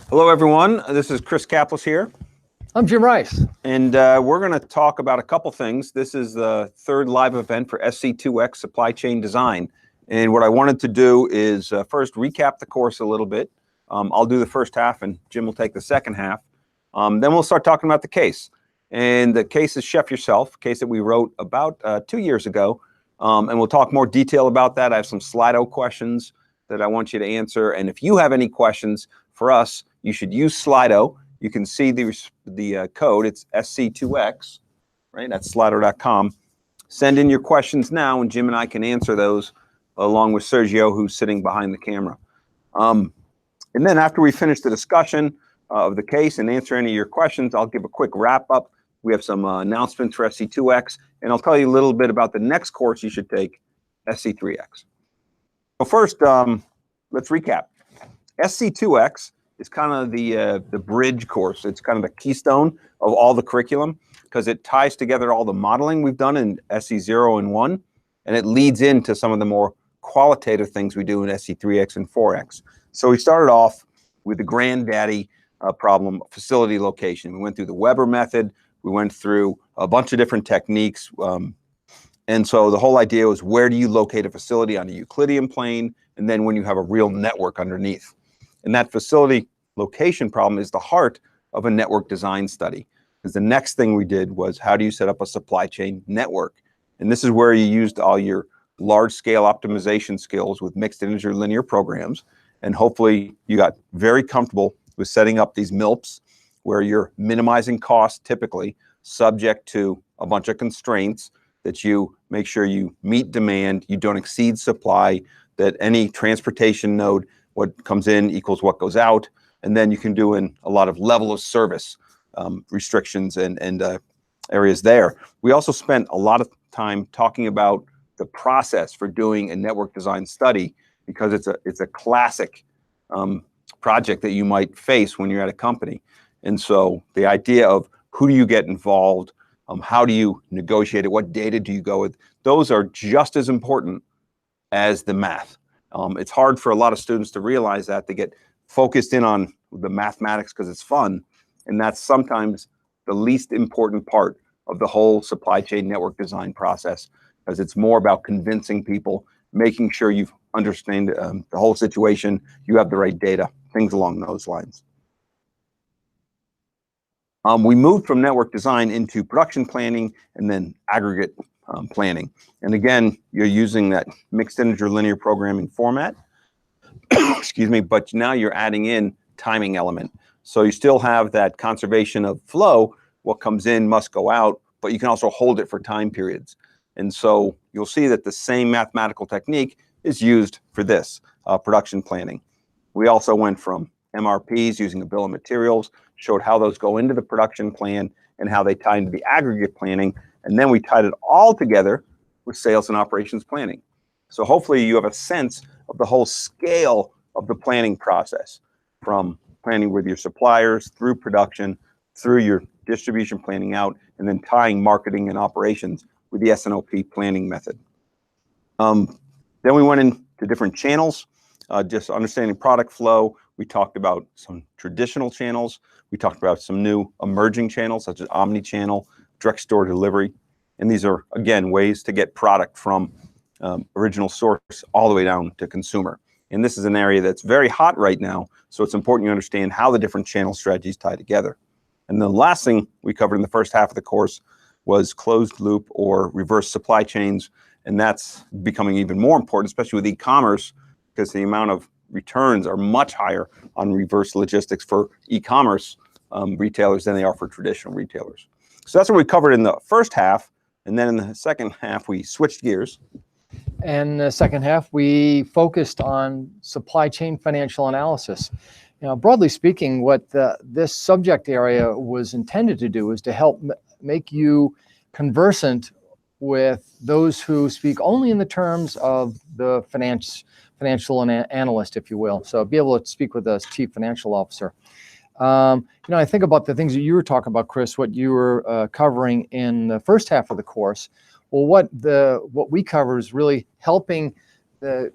Hello, everyone. This is Chris Caplice here. I'm Jim Rice. And we're going to talk about a couple things. This is the third live event for SC2x Supply Chain Design. And what I wanted to do is first recap the course a little bit. I'll do the first half and Jim will take the second half. Then we'll start talking about the case. And the case is Chef Yourself, a case that we wrote about 2 years ago. And we'll talk more detail about that. I have some Slido questions that I want you to answer. And if you have any questions for us, you should use Slido. You can see the code. It's SC2x, right? That's slido.com. Send in your questions now, and Jim and I can answer those along with Sergio, who's sitting behind the camera. And then after we finish the discussion of the case and answer any of your questions, I'll give a quick wrap up. We have some announcements for SC2x, and I'll tell you a little bit about the next course you should take, SC3x. So first, let's recap. SC2x is kind of the bridge course. It's kind of the keystone of all the curriculum because it ties together all the modeling we've done in SC0 and 1, and it leads into some of the more qualitative things we do in SC3x and 4x. So we started off with the granddaddy problem, facility location. We went through the Weber method. We went through a bunch of different techniques. And so the whole idea was, where do you locate a facility on a Euclidean plane? And then when you have a real network underneath. And that facility location problem is the heart of a network design study. Because the next thing we did was, how do you set up a supply chain network? And this is where you used all your large scale optimization skills with mixed integer linear programs. And hopefully you got very comfortable with setting up these MILPs where you're minimizing costs, typically subject to a bunch of constraints, that you make sure you meet demand, you don't exceed supply, that any transportation node, what comes in equals what goes out. And then you can do in a lot of level of service restrictions and areas there. We also spent a lot of time talking about the process for doing a network design study, because it's a classic project that you might face when you're at a company. And so the idea of who do you get involved, how do you negotiate it, what data do you go with, those are just as important as the math. It's hard for a lot of students to realize that. They get focused in on the mathematics because it's fun, and that's sometimes the least important part of the whole supply chain network design process, because it's more about convincing people, making sure you understand the whole situation, you have the right data, things along those lines. We moved from network design into production planning and then aggregate planning. And again, you're using that mixed integer linear programming format, excuse me, but now you're adding in timing element. So you still have that conservation of flow, what comes in must go out, but you can also hold it for time periods. And so you'll see that the same mathematical technique is used for this production planning. We also went from MRPs using a bill of materials, showed how those go into the production plan and how they tie into the aggregate planning. And then we tied it all together with sales and operations planning. So hopefully you have a sense of the whole scale of the planning process, from planning with your suppliers, through production, through your distribution planning out, and then tying marketing and operations with the SNOP planning method. Then we went into different channels, just understanding product flow. We talked about some traditional channels. We talked about some new emerging channels, such as omni-channel, direct store delivery. And these are, again, ways to get product from original source all the way down to consumer. And this is an area that's very hot right now, so it's important you understand how the different channel strategies tie together. And the last thing we covered in the first half of the course was closed loop or reverse supply chains. And that's becoming even more important, especially with e-commerce, because the amount of returns are much higher on reverse logistics for e-commerce retailers than they are for traditional retailers. So that's what we covered in the first half. And then in the second half, we switched gears. And the second half, we focused on supply chain financial analysis. Now, broadly speaking, what this subject area was intended to do is to help make you conversant with those who speak only in the terms of the financial analyst, if you will. So be able to speak with a chief financial officer. I think about the things that you were talking about, Chris, what you were covering in the first half of the course. Well, what we cover is really helping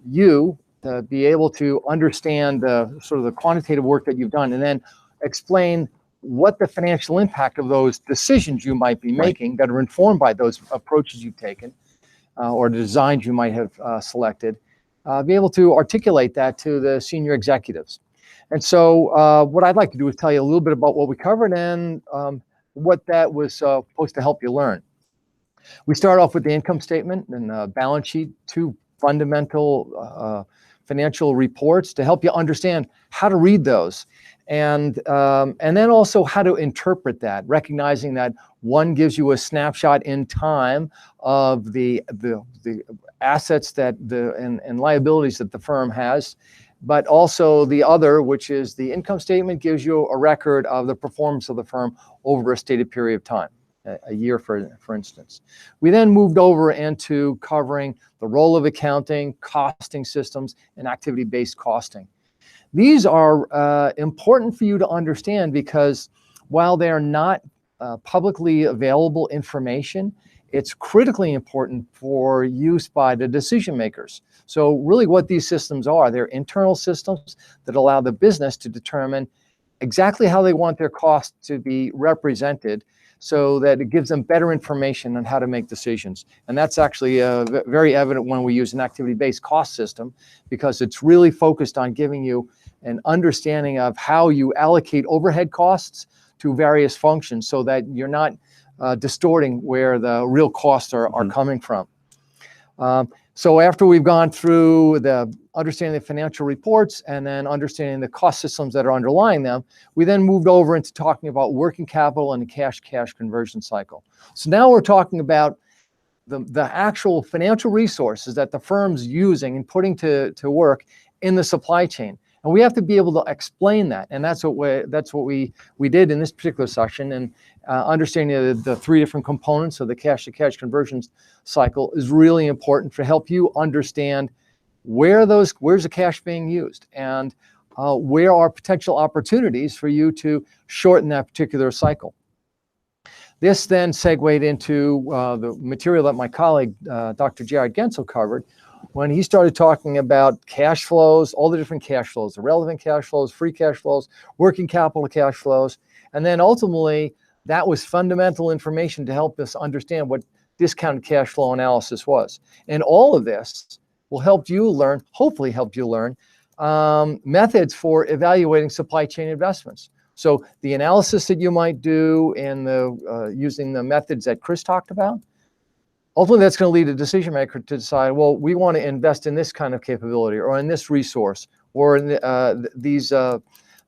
you to be able to understand the sort of the quantitative work that you've done, and then explain what the financial impact of those decisions you might be making that are informed by those approaches you've taken or the designs you might have selected, be able to articulate that to the senior executives. And so what I'd like to do is tell you a little bit about what we covered and what that was supposed to help you learn. We start off with the income statement and balance sheet, two fundamental financial reports to help you understand how to read those. And then also how to interpret that, recognizing that one gives you a snapshot in time of the assets that and liabilities that the firm has, but also the other, which is the income statement, gives you a record of the performance of the firm over a stated period of time, a year, for instance. We then moved over into covering the role of accounting, costing systems, and activity-based costing. These are important for you to understand because while they are not publicly available information, it's critically important for use by the decision makers. So really what these systems are, they're internal systems that allow the business to determine exactly how they want their costs to be represented so that it gives them better information on how to make decisions. And that's actually very evident when we use an activity-based cost system, because it's really focused on giving you an understanding of how you allocate overhead costs to various functions so that you're not distorting where the real costs are coming from. So after we've gone through the understanding the financial reports and then understanding the cost systems that are underlying them, we then moved over into talking about working capital and the cash-to-cash conversion cycle. So now we're talking about the actual financial resources that the firm's using and putting to work in the supply chain. And we have to be able to explain that. And that's what we did in this particular section. And understanding the three different components of the cash-to-cash conversion cycle is really important to help you understand where's the cash being used and where are potential opportunities for you to shorten that particular cycle. This then segued into the material that my colleague, Dr. Jared Gensel, covered when he started talking about cash flows, all the different cash flows, the relevant cash flows, free cash flows, working capital cash flows. And then ultimately, that was fundamental information to help us understand what discounted cash flow analysis was. And all of this will help you learn, hopefully help you learn, methods for evaluating supply chain investments. So the analysis that you might do in using the methods that Chris talked about, ultimately that's going to lead a decision maker to decide, well, we want to invest in this kind of capability or in this resource or in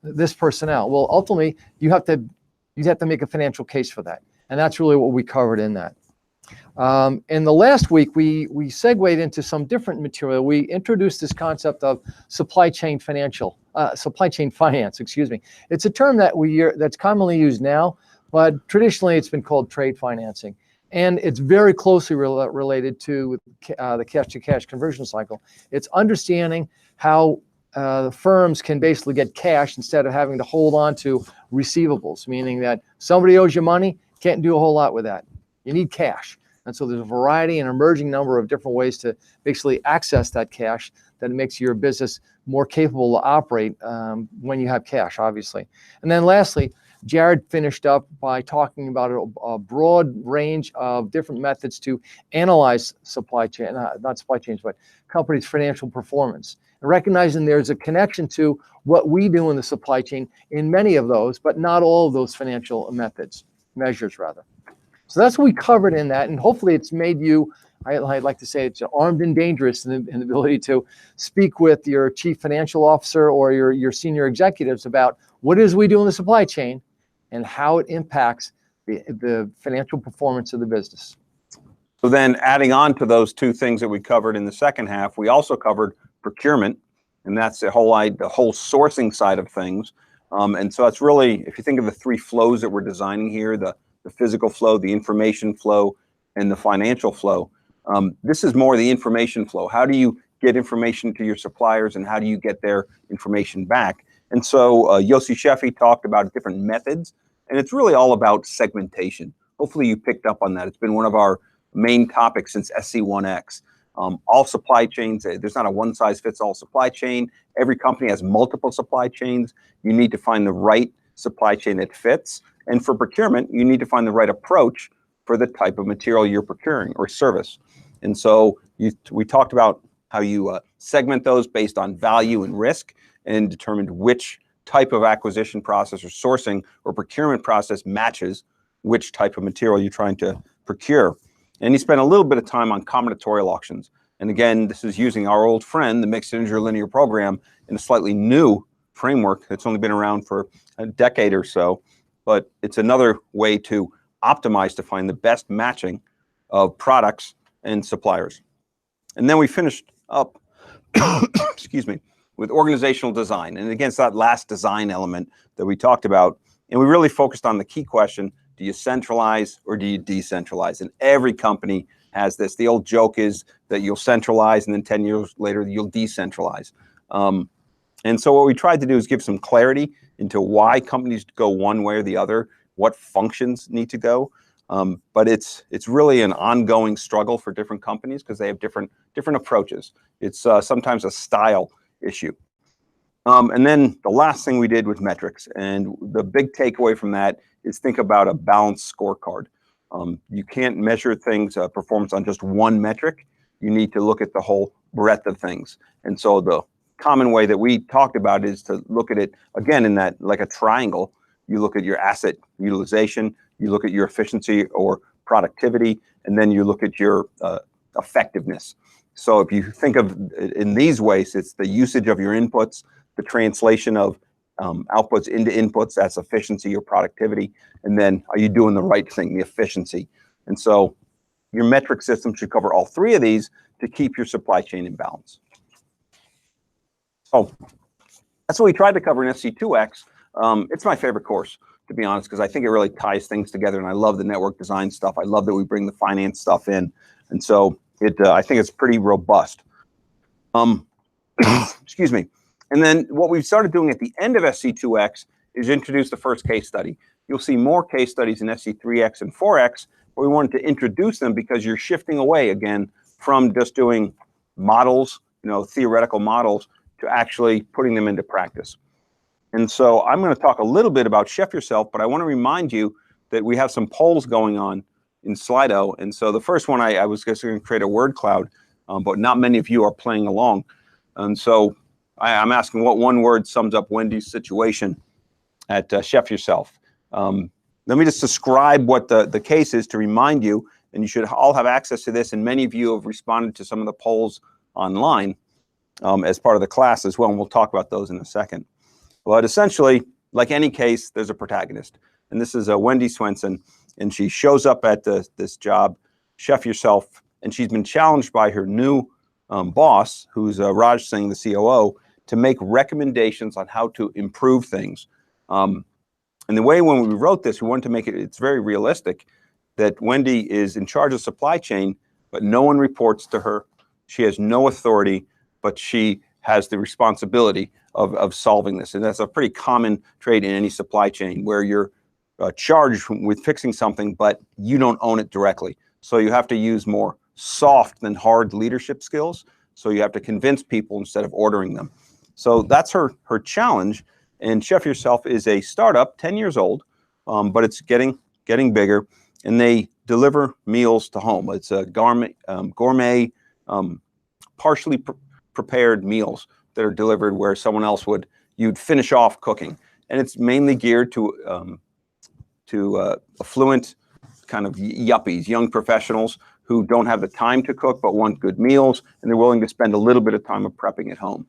this personnel. Well, ultimately, you have to make a financial case for that. And that's really what we covered in that. In the last week, we segued into some different material. We introduced this concept of supply chain finance, excuse me. It's a term that's commonly used now, but traditionally it's been called trade financing. And it's very closely related to the cash-to-cash conversion cycle. It's understanding how firms can basically get cash instead of having to hold on to receivables, meaning that somebody owes you money, can't do a whole lot with that. You need cash. And so there's a variety and emerging number of different ways to basically access that cash that makes your business more capable to operate when you have cash, obviously. And then lastly, Jared finished up by talking about a broad range of different methods to analyze supply chain, not supply chains, but companies' financial performance. And recognizing there's a connection to what we do in the supply chain in many of those, but not all of those financial measures rather. So that's what we covered in that, and hopefully it's made you, I'd like to say it's armed and dangerous in the ability to speak with your chief financial officer or your senior executives about what it is we do in the supply chain and how it impacts the financial performance of the business. So then adding on to those two things that we covered in the second half, we also covered procurement, and that's the whole sourcing side of things. And so it's really, if you think of the three flows that we're designing here, the physical flow, the information flow, and the financial flow. This is more the information flow. How do you get information to your suppliers and how do you get their information back? And so Yossi Sheffi talked about different methods, and it's really all about segmentation. Hopefully you picked up on that. It's been one of our main topics since SC2x. All supply chains, there's not a one-size-fits-all supply chain. Every company has multiple supply chains. You need to find the right supply chain that fits. And for procurement, you need to find the right approach for the type of material you're procuring or service. And so we talked about how you segment those based on value and risk, and determined which type of acquisition process or sourcing or procurement process matches which type of material you're trying to procure. And he spent a little bit of time on combinatorial auctions. And again, this is using our old friend, the mixed integer linear program, in a slightly new framework that's only been around for a decade or so. But it's another way to optimize to find the best matching of products and suppliers. And then we finished up, excuse me, with organizational design. And again, it's that last design element that we talked about. And we really focused on the key question: do you centralize or do you decentralize? And every company has this. The old joke is that you'll centralize and then 10 years later you'll decentralize. And so what we tried to do is give some clarity into why companies go one way or the other, what functions need to go. But it's really an ongoing struggle for different companies because they have different approaches. It's sometimes a style issue. And then the last thing we did was metrics. And the big takeaway from that is think about a balanced scorecard. You can't measure things, performance on just one metric. You need to look at the whole breadth of things. And so the common way that we talked about is to look at it, again, in that like a triangle. You look at your asset utilization, you look at your efficiency or productivity, and then you look at your effectiveness. So if you think of it in these ways, it's the usage of your inputs, the translation of outputs into inputs, that's efficiency or productivity, and then are you doing the right thing, the efficiency. And so your metric system should cover all three of these to keep your supply chain in balance. So that's what we tried to cover in SC2x. It's my favorite course, to be honest, because I think it really ties things together, and I love the network design stuff. I love that we bring the finance stuff in, and so I think it's pretty robust. Excuse me. And then what we've started doing at the end of SC2x is introduce the first case study. You'll see more case studies in SC3x and 4x, but we wanted to introduce them because you're shifting away again from just doing models, theoretical models, to actually putting them into practice. And so I'm going to talk a little bit about Chef Yourself, but I want to remind you that we have some polls going on in Slido. And so the first one, I was just going to create a word cloud, but not many of you are playing along. And so I'm asking what one word sums up Wendy's situation at Chef Yourself. Let me just describe what the case is to remind you, and you should all have access to this, and many of you have responded to some of the polls online as part of the class as well, and we'll talk about those in a second. But essentially, like any case, there's a protagonist, and this is Wendy Swenson, and she shows up at this job, Chef Yourself, and she's been challenged by her new boss, who's Raj Singh, the COO, to make recommendations on how to improve things. And the way when we wrote this, we wanted to make it's very realistic that Wendy is in charge of supply chain, but no one reports to her. She has no authority, but she has the responsibility of solving this. And that's a pretty common trait in any supply chain where you're charged with fixing something, but you don't own it directly. So you have to use more soft than hard leadership skills. So you have to convince people instead of ordering them. So that's her challenge. And Chef Yourself is a startup, 10 years old, but it's getting bigger. And they deliver meals to home. It's a gourmet, partially prepared meals that are delivered where someone else you'd finish off cooking. And it's mainly geared to affluent kind of yuppies, young professionals who don't have the time to cook but want good meals, and they're willing to spend a little bit of time of prepping at home.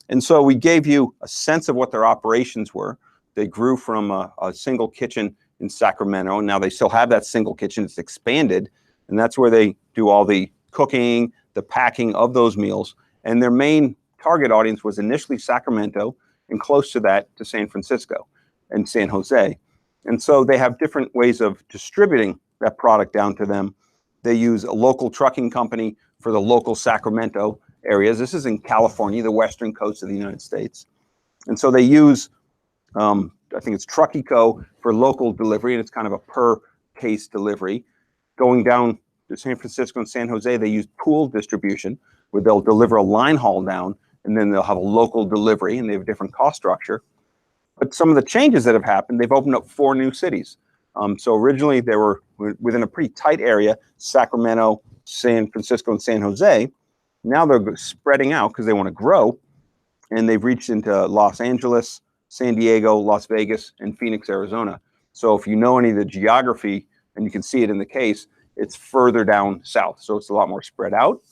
And so we gave you a sense of what their operations were. They grew from a single kitchen in Sacramento, and now they still have that single kitchen. It's expanded, and that's where they do all the cooking, the packing of those meals. And their main target audience was initially Sacramento, and close to that to San Francisco and San Jose. And so they have different ways of distributing that product down to them. They use a local trucking company for the local Sacramento areas. This is in California, the western coast of the United States. And so they use, I think it's Truckico for local delivery, and it's kind of a per case delivery. Going down to San Francisco and San Jose, they use pool distribution, where they'll deliver a line haul down, and then they'll have a local delivery, and they have a different cost structure. But some of the changes that have happened, they've opened up 4 new cities. So originally they were within a pretty tight area, Sacramento, San Francisco, and San Jose. Now they're spreading out because they want to grow, and they've reached into Los Angeles, San Diego, Las Vegas, and Phoenix, Arizona. So if you know any of the geography, and you can see it in the case, it's further down south, so it's a lot more spread out.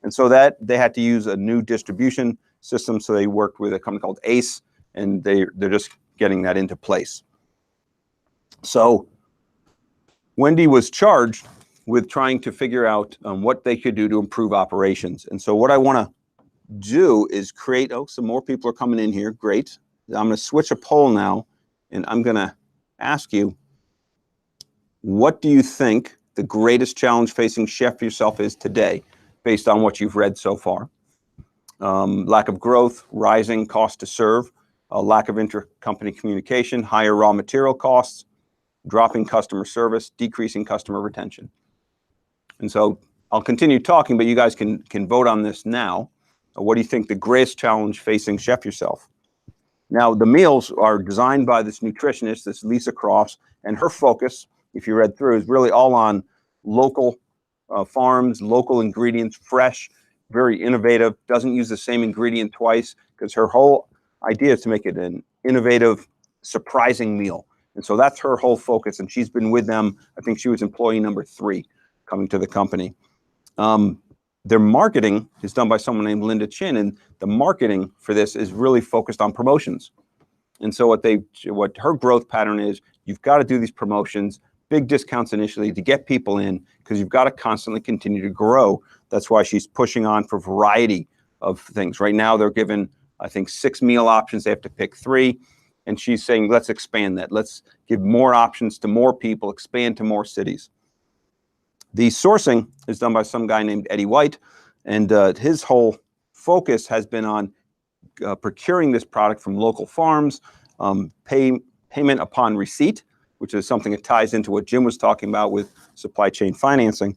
And so that they had to use a new distribution system, so they worked with a company called ACE, and they're just getting that into place. So Wendy was charged with trying to figure out what they could do to improve operations. And so what I want to do is create, some more people are coming in here, great. I'm going to switch a poll now, and I'm going to ask you, what do you think the greatest challenge facing Chef Yourself is today, based on what you've read so far? Lack of growth, rising cost to serve, a lack of intercompany communication, higher raw material costs, dropping customer service, decreasing customer retention. And so I'll continue talking, but you guys can vote on this now. What do you think the greatest challenge facing Chef Yourself? Now, the meals are designed by this nutritionist, this Lisa Cross, and her focus, if you read through, is really all on local farms, local ingredients, fresh, very innovative, doesn't use the same ingredient twice, because her whole idea is to make it an innovative, surprising meal. And so that's her whole focus, and she's been with them. I think she was employee number 3 coming to the company. Their marketing is done by someone named Linda Chin, and the marketing for this is really focused on promotions. And so what her growth pattern is, you've got to do these promotions, big discounts initially to get people in, because you've got to constantly continue to grow. That's why she's pushing on for variety of things. Right now they're given, I think, 6 meal options. They have to pick 3. And she's saying, let's expand that. Let's give more options to more people, expand to more cities. The sourcing is done by some guy named Eddie White, and his whole focus has been on procuring this product from local farms, payment upon receipt, which is something that ties into what Jim was talking about with supply chain financing.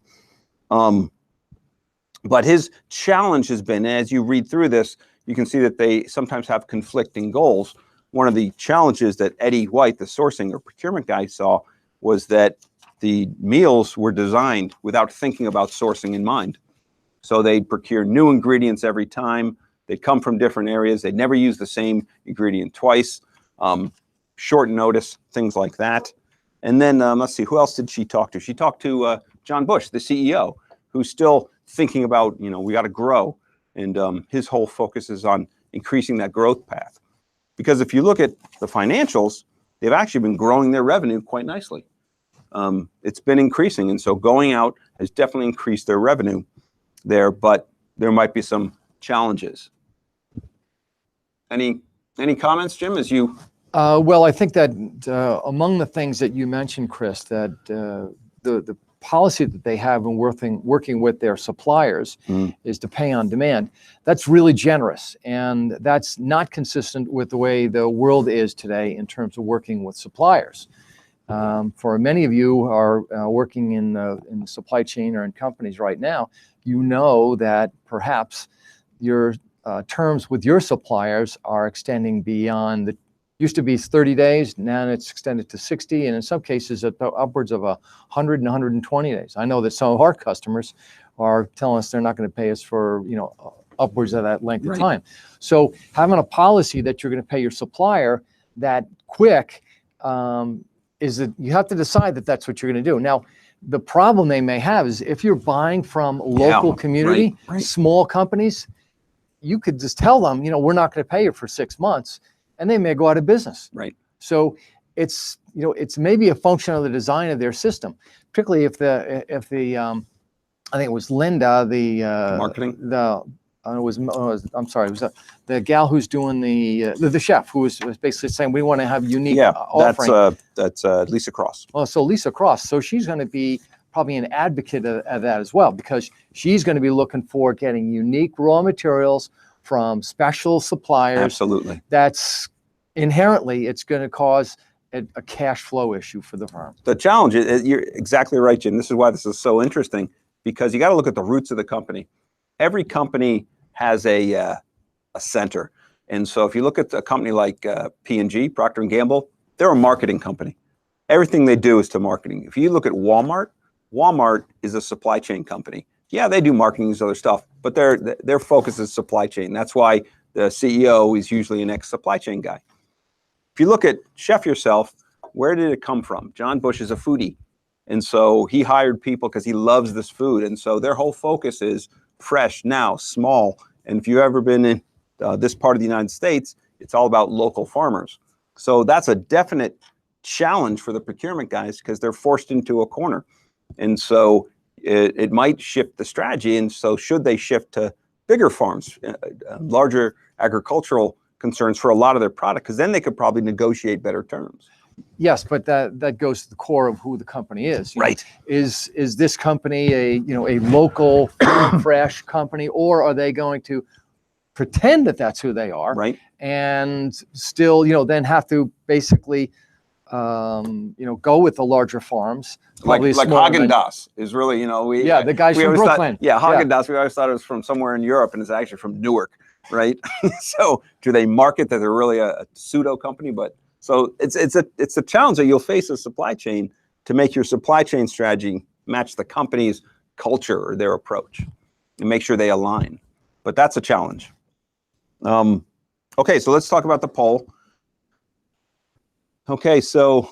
But his challenge has been, as you read through this, you can see that they sometimes have conflicting goals. One of the challenges that Eddie White, the sourcing or procurement guy, saw was that the meals were designed without thinking about sourcing in mind. So they procure new ingredients every time. They come from different areas. They never use the same ingredient twice. Short notice, things like that. And then let's see, who else did she talk to? She talked to John Bush, the CEO, who's still thinking about, we got to grow. And his whole focus is on increasing that growth path. Because if you look at the financials, they've actually been growing their revenue quite nicely. It's been increasing, and so going out has definitely increased their revenue there, but there might be some challenges. Any comments, Jim, as you? Well, I think that among the things that you mentioned, Chris, that the policy that they have in working with their suppliers is to pay on demand. That's really generous, and that's not consistent with the way the world is today in terms of working with suppliers. For many of you who are working in the supply chain or in companies right now, you know that perhaps your terms with your suppliers are extending beyond the used to be 30 days, now it's extended to 60, and in some cases upwards of 100 and 120 days. I know that some of our customers are telling us they're not going to pay us for upwards of that length of time. So having a policy that you're going to pay your supplier that quick is that you have to decide that that's what you're going to do. Now, the problem they may have is if you're buying from local community, small companies, you could just tell them, we're not going to pay you for 6 months, and they may go out of business. Right. So it's maybe a function of the design of their system, particularly if the I think it was Linda, the marketing, it was the gal who's doing the chef who was basically saying we want to have unique offering. That's Lisa Cross. Oh, so Lisa Cross. So she's going to be probably an advocate of that as well, because she's going to be looking for getting unique raw materials from special suppliers. Absolutely. That's inherently, it's going to cause a cash flow issue for the firm. The challenge is, you're exactly right, Jim. This is why this is so interesting. because you got to look at the roots of the company. Every company has a center. And so if you look at a company like P&G, Procter & Gamble, they're a marketing company. Everything they do is to marketing. If you look at Walmart, Walmart is a supply chain company. Yeah, they do marketing and other stuff, but their focus is supply chain. That's why the CEO is usually an ex-supply chain guy. If you look at Chef Yourself, where did it come from? John Bush is a foodie. And so he hired people because he loves this food. And so their whole focus is fresh, now, small. And if you've ever been in this part of the United States, it's all about local farmers. So that's a definite challenge for the procurement guys because they're forced into a corner. And so it might shift the strategy. And so should they shift to bigger farms, larger agricultural concerns for a lot of their product, because then they could probably negotiate better terms. Yes, but that goes to the core of who the company is. Right. Is this company a local fresh company, or are they going to pretend that that's who they are? Right. And still, then have to basically, go with the larger farms. Like Haagen-Dazs is really, the guys from Brooklyn. Haagen-Dazs, we always thought it was from somewhere in Europe, and it's actually from Newark, right? So do they market that they're really a pseudo company? But so it's a challenge that you'll face as supply chain to make your supply chain strategy match the company's culture or their approach and make sure they align. But that's a challenge. Okay, so let's talk about the poll. Okay, so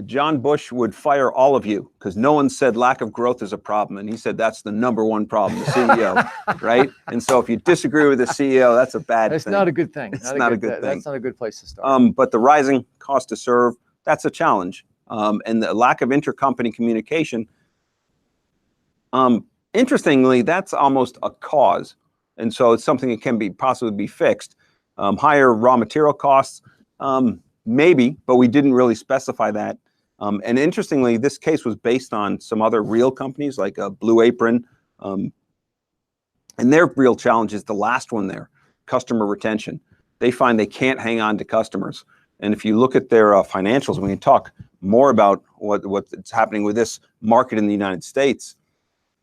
John Bush would fire all of you because no one said lack of growth is a problem. And he said that's the #1 problem, the CEO, right? And so if you disagree with the CEO, that's a bad thing. It's not a good thing. It's not a good thing. That's not a good place to start. But the rising cost to serve, that's a challenge. And the lack of intercompany communication, interestingly, that's almost a cause. And so it's something that can possibly be fixed. Higher raw material costs, maybe, but we didn't really specify that. And interestingly, this case was based on some other real companies like Blue Apron. And their real challenge is the last one there, customer retention. They find they can't hang on to customers. And if you look at their financials, when you talk more about what's happening with this market in the United States,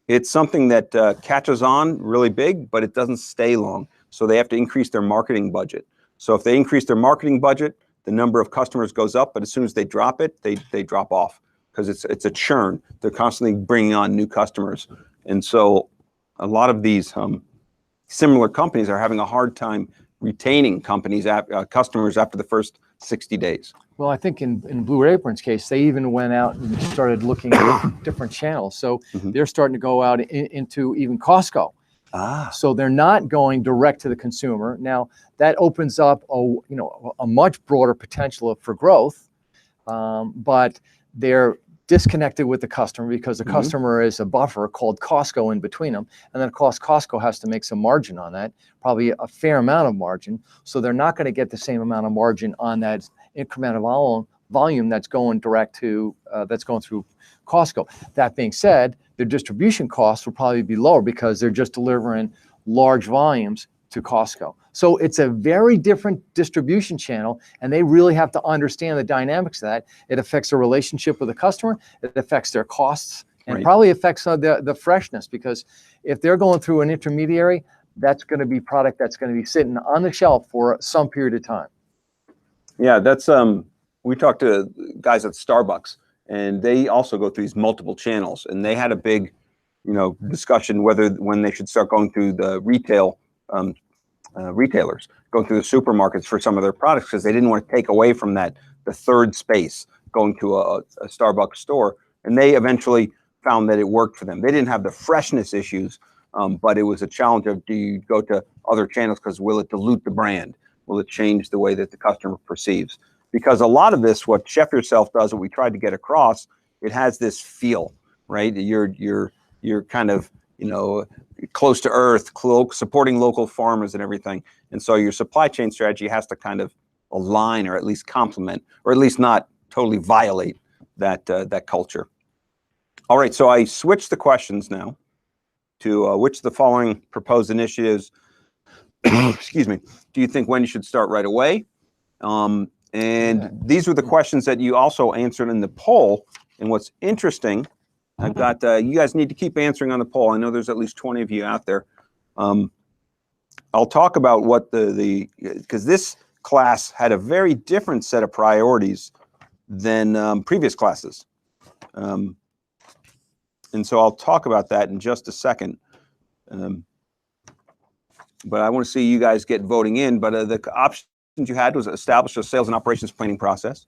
it's something that catches on really big, but it doesn't stay long. So they have to increase their marketing budget. So if they increase their marketing budget, the number of customers goes up, but as soon as they drop it, they drop off because it's a churn. They're constantly bringing on new customers. And so a lot of these similar companies are having a hard time retaining customers after the first 60 days. Well, I think in Blue Apron's case, they even went out and started looking at different channels. So they're starting to go out into even Costco. So they're not going direct to the consumer. Now that opens up a much broader potential for growth, but they're disconnected with the customer because the customer is a buffer called Costco in between them. And then of course, Costco has to make some margin on that, probably a fair amount of margin. So they're not going to get the same amount of margin on that incremental volume that's going direct to, that's going through Costco. That being said, their distribution costs will probably be lower because they're just delivering large volumes to Costco. So it's a very different distribution channel, and they really have to understand the dynamics of that. It affects their relationship with the customer, it affects their costs, and probably affects the freshness, because if they're going through an intermediary, that's going to be product that's going to be sitting on the shelf for some period of time. Yeah, that's we talked to guys at Starbucks, and they also go through these multiple channels, and they had a big, discussion when they should start going through the retailers, going through the supermarkets for some of their products, because they didn't want to take away from the third space, going to a Starbucks store, and they eventually found that it worked for them. They didn't have the freshness issues, but it was a challenge of, do you go to other channels because will it dilute the brand? Will it change the way that the customer perceives? Because a lot of this, what Chef Yourself does, what we tried to get across, it has this feel, right? You're kind of, close to earth, supporting local farmers and everything. And so your supply chain strategy has to kind of align, or at least complement, or at least not totally violate that culture. All right, so I switched the questions now to which of the following proposed initiatives, excuse me, do you think Wendy should start right away? And these were the questions that you also answered in the poll. And what's interesting I've got, you guys need to keep answering on the poll. I know there's at least 20 of you out there. I'll talk about what because this class had a very different set of priorities than previous classes. And so I'll talk about that in just a second. But I want to see you guys get voting in. But the options you had was establish a sales and operations planning process,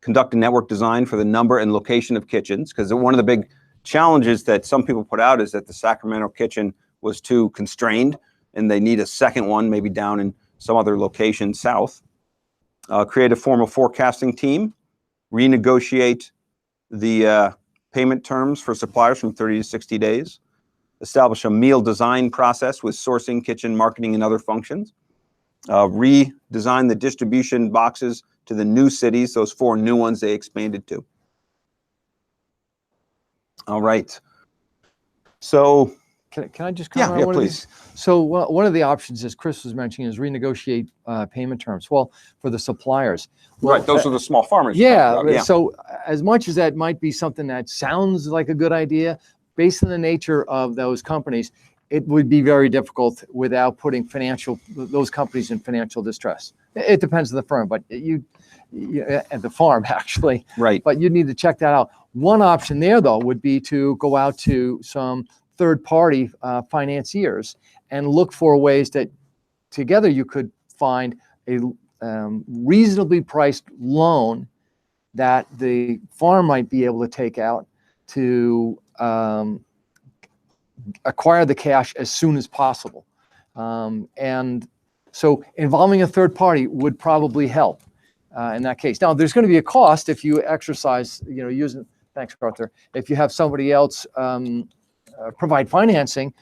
conduct a network design for the number and location of kitchens, because one of the big challenges that some people put out is that the Sacramento kitchen was too constrained and they need a second one, maybe down in some other location south. Create a formal forecasting team, renegotiate the payment terms for suppliers from 30 to 60 days, establish a meal design process with sourcing, kitchen, marketing, and other functions, redesign the distribution boxes to the new cities, those 4 new ones they expanded to. All right. So can I just comment on yeah, one please. of these? So one of the options, as Chris was mentioning, is renegotiate payment terms. Well, for the suppliers. Well, Right, those are the small farmers. Yeah, so as much as that might be something that sounds like a good idea, based on the nature of those companies, it would be very difficult without putting those companies in financial distress. It depends on the firm, but at the farm actually. Right. But you need to check that out. One option there though would be to go out to some third-party financiers and look for ways that together you could find a reasonably priced loan that the farm might be able to take out to acquire the cash as soon as possible. And so involving a third party would probably help in that case. Now, there's going to be a cost if you exercise, using, thanks, Arthur, if you have somebody else provide financing,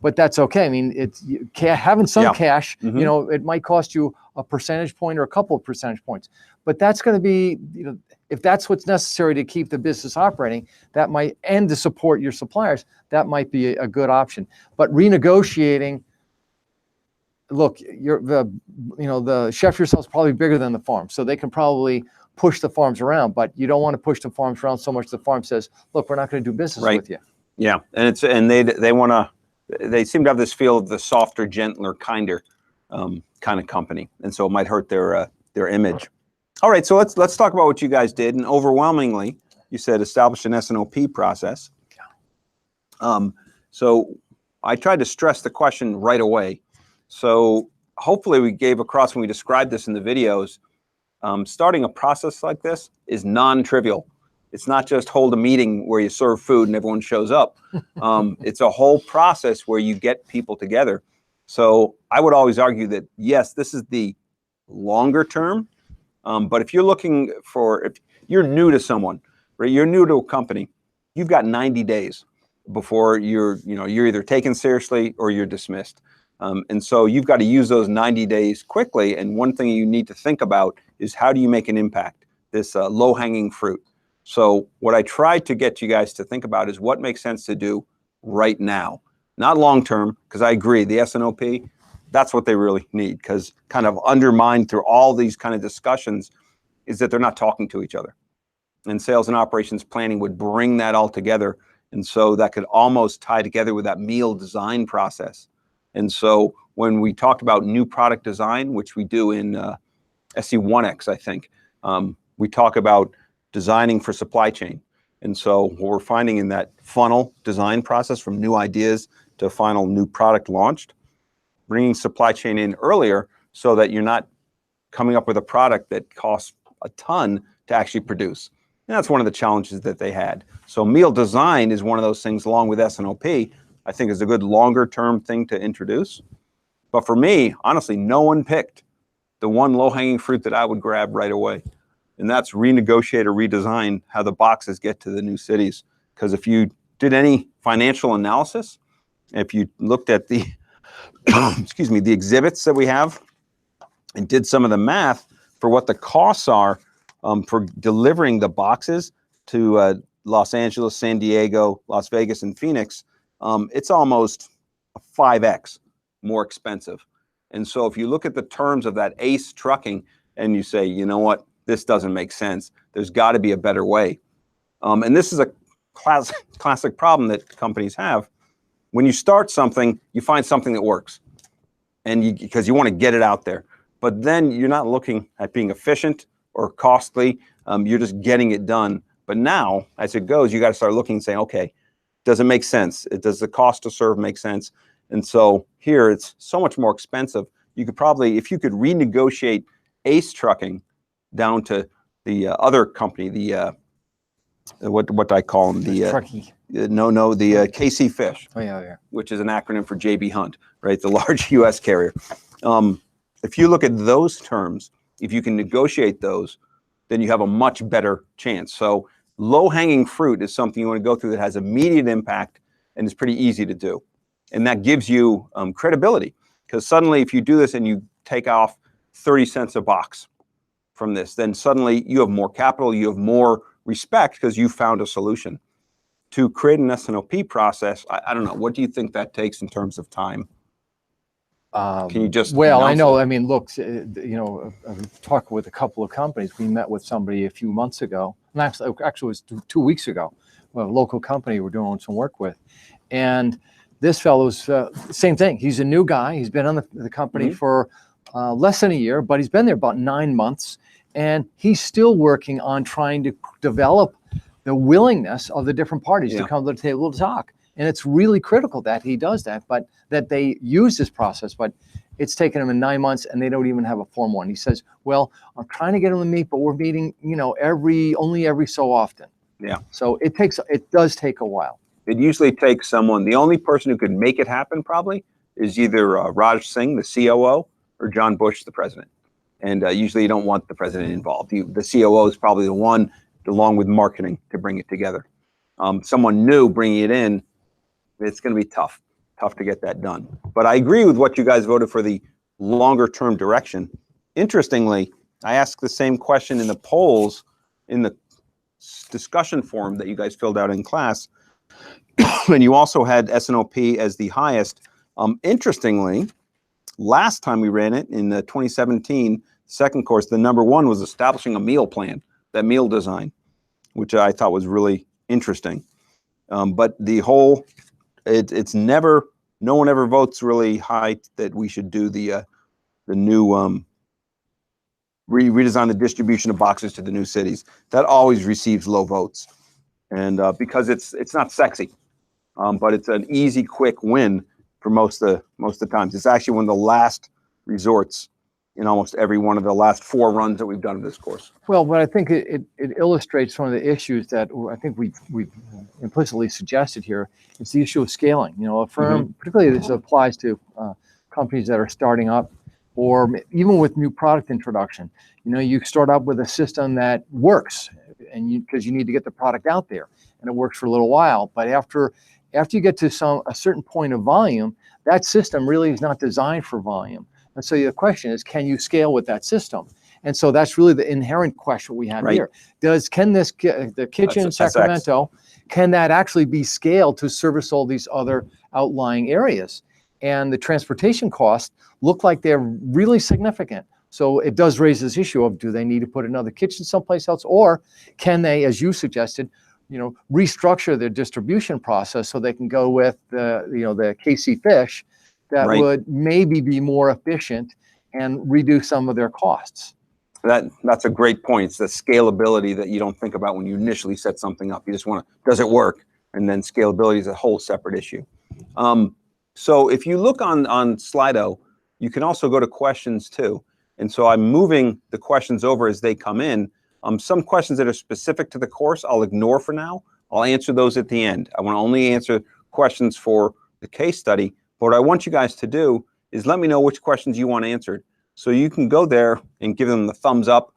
but that's okay. I mean, having some cash, it might cost you a percentage point or a couple of percentage points, but that's going to be, if that's what's necessary to keep the business operating, that might, and to support your suppliers, that might be a good option. But renegotiating, look, the chef yourself is probably bigger than the farm, so they can probably push the farms around, but you don't want to push the farms around so much the farm says, look, we're not going to do business with you. Yeah, and they seem to have this feel of the softer, gentler, kinder kind of company, and so it might hurt their image. All right, so let's talk about what you guys did, and overwhelmingly, you said establish an SNOP process. So I tried to stress the question right away. So hopefully we gave across when we described this in the videos. Starting a process like this is non-trivial. It's not just hold a meeting where you serve food and everyone shows up. It's a whole process where you get people together. So I would always argue that, yes, this is the longer term. But if you're looking for, if you're new to someone, right, you're new to a company, you've got 90 days before you're either taken seriously or you're dismissed. And so you've got to use those 90 days quickly. And one thing you need to think about is how do you make an impact, this low-hanging fruit. So what I tried to get you guys to think about is what makes sense to do right now, not long-term, because I agree, the SNOP, that's what they really need, because kind of undermined through all these kind of discussions is that they're not talking to each other. And sales and operations planning would bring that all together. And so that could almost tie together with that meal design process. And so when we talked about new product design, which we do in SC2x, I think, we talk about designing for supply chain. And so what we're finding in that funnel design process from new ideas to final new product launched, bringing supply chain in earlier so that you're not coming up with a product that costs a ton to actually produce. And that's one of the challenges that they had. So meal design is one of those things along with SNOP, I think is a good longer term thing to introduce. But for me, honestly, no one picked the one low-hanging fruit that I would grab right away. And that's renegotiate or redesign how the boxes get to the new cities. Because if you did any financial analysis, if you looked at the, excuse me, the exhibits that we have and did some of the math for what the costs are for delivering the boxes to Los Angeles, San Diego, Las Vegas, and Phoenix, it's almost 5x more expensive. And so if you look at the terms of that ACE trucking and you say, you know what, this doesn't make sense, there's got to be a better way. And this is classic problem that companies have. When you start something, you find something that works, and because you want to get it out there. But then you're not looking at being efficient or costly. You're just getting it done. But now, as it goes, you got to start looking and saying, okay, does it make sense? Does the cost to serve make sense? And so here, it's so much more expensive. You could probably, if you could renegotiate Ace Trucking down to the other company, the what I call them, the Truckee. the KC Fish, Oh yeah. which is an acronym for JB Hunt, right? The large U.S. carrier. If you look at those terms, if you can negotiate those, then you have a much better chance. So low-hanging fruit is something you want to go through that has immediate impact and is pretty easy to do. And that gives you credibility, because suddenly if you do this and you take off 30 cents a box from this, then suddenly you have more capital, you have more respect because you found a solution. To create an SNOP process, I don't know, what do you think that takes in terms of time? Can you just Well, I announce know. it? I mean, look, I've talked with a couple of companies. We met with somebody a few months ago, and actually it was 2 weeks ago. A local company we're doing some work with, and this fellow's same thing. He's a new guy. He's been on the company for less than a year, but he's been there about 9 months, and he's still working on trying to develop the willingness of the different parties to come to the table to talk. And it's really critical that he does that, but that they use this process. But it's taken him 9 months, and they don't even have a formal one. He says, "Well, I'm trying to get him to meet, but we're meeting, only every so often." Yeah. So it does take a while. It usually takes someone, the only person who could make it happen probably is either Raj Singh, the COO, or John Bush, the president. And usually you don't want the president involved. The COO is probably the one, along with marketing, to bring it together. Someone new bringing it in, it's going to be tough to get that done. But I agree with what you guys voted for, the longer term direction. Interestingly, I asked the same question in the polls in the discussion forum that you guys filled out in class. And you also had SNOP as the highest. Interestingly, last time we ran it in the 2017 second course, the number one was establishing a meal plan, that meal design, which I thought was really interesting. But the whole, it's never, no one ever votes really high that we should do the new redesign the distribution of boxes to the new cities. That always receives low votes, and because it's not sexy, but it's an easy, quick win for most of the times. It's actually one of the last resorts in almost every one of the last 4 runs that we've done of this course. Well, but I think it illustrates one of the issues that I think we've implicitly suggested here. It's the issue of scaling. A firm, particularly this applies to companies that are starting up, or even with new product introduction. You start up with a system that works, and because you need to get the product out there, and it works for a little while. But after you get to a certain point of volume, that system really is not designed for volume. And so the question is, can you scale with that system? And so that's really the inherent question we have here. Can the kitchen in Sacramento, can that actually be scaled to service all these other outlying areas? And the transportation costs look like they're really significant. So it does raise this issue of, do they need to put another kitchen someplace else? Or can they, as you suggested, restructure their distribution process so they can go with the KC Fish that would maybe be more efficient and reduce some of their costs? That's a great point. It's the scalability that you don't think about when you initially set something up. You just want to, does it work? And then scalability is a whole separate issue. So if you look on Slido, you can also go to questions too. And so I'm moving the questions over as they come in. Some questions that are specific to the course, I'll ignore for now. I'll answer those at the end. I want to only answer questions for the case study. But what I want you guys to do is let me know which questions you want answered. So you can go there and give them the thumbs up.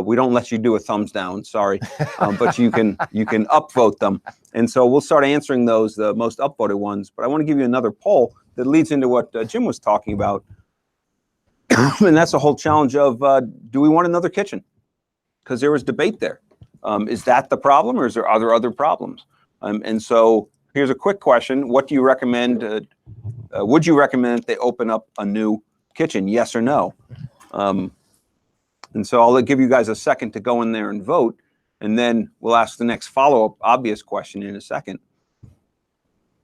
We don't let you do a thumbs down, sorry. But you can upvote them. And so we'll start answering those, the most upvoted ones. But I want to give you another poll that leads into what Jim was talking about. And that's the whole challenge of, do we want another kitchen? Because there was debate there. Is that the problem, or are there other problems? And so here's a quick question. What do you recommend? Would you recommend that they open up a new kitchen, yes or no? And so I'll give you guys a second to go in there and vote. And then we'll ask the next follow-up obvious question in a second.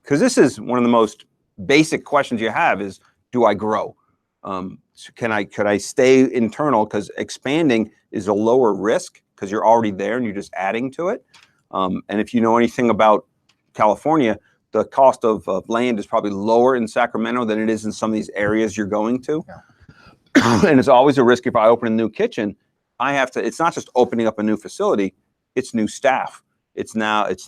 Because this is one of the most basic questions you have is, do I grow? So could I stay internal? Because expanding is a lower risk because you're already there and you're just adding to it. And if you know anything about California, the cost of land is probably lower in Sacramento than it is in some of these areas you're going to. Yeah. And it's always a risk if I open a new kitchen, it's not just opening up a new facility, it's new staff. It's